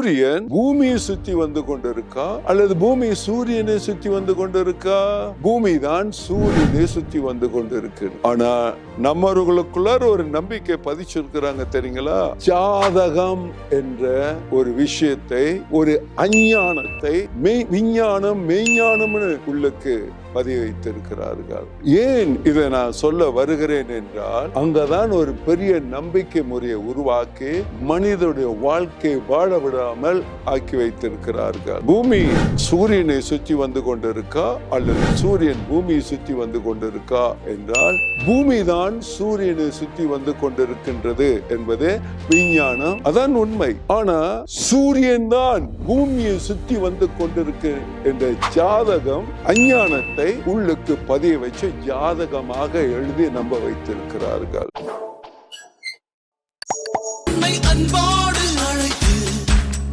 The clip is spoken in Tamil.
சூரியன் பூமியை சுத்தி வந்து கொண்டிருக்கா அல்லது பூமி சூரியனை சுத்தி வந்து கொண்டிருக்கா? பூமி தான் சூரியனை சுத்தி வந்து கொண்டிருக்கு. ஆனா நம்மளுக்குள்ளார ஒரு நம்பிக்கை பதிச்சிருக்கிறாங்க தெரியுங்களா? ஜாதகம் என்ற ஒரு விஷயத்தை, ஒரு அஞ்ஞானத்தை விஞ்ஞானம் மெய்ஞானம்னு உள்ளுக்கு பதிய வைத்திருக்கிறார்கள். ஏன் இதை நான் சொல்ல வருகிறேன் என்றால், அங்கதான் ஒரு பெரிய நம்பிக்கை முறையை உருவாக்கி மனிதனுடைய வாழ்க்கை வாழ விடாமல் ஆக்கி வைத்திருக்கிறார்கள். பூமி சூரியனை சுற்றி வந்து கொண்டிருக்கா அல்லது சூரியன் பூமியை சுற்றி வந்து கொண்டிருக்கா என்றால், பூமி தான் சூரியனை சுற்றி வந்து கொண்டிருக்கின்றது என்பது விஞ்ஞானம், அதான் உண்மை. ஆனா சூரியன் தான் பூமியை சுற்றி வந்து கொண்டிருக்கு என்ற ஜாதகம் அஞ்ஞானத்தை உள்ளுக்கு பதிய வச்சு ஜாதகமாக எழுதி நம்ப வைத்திருக்கிறார்கள்.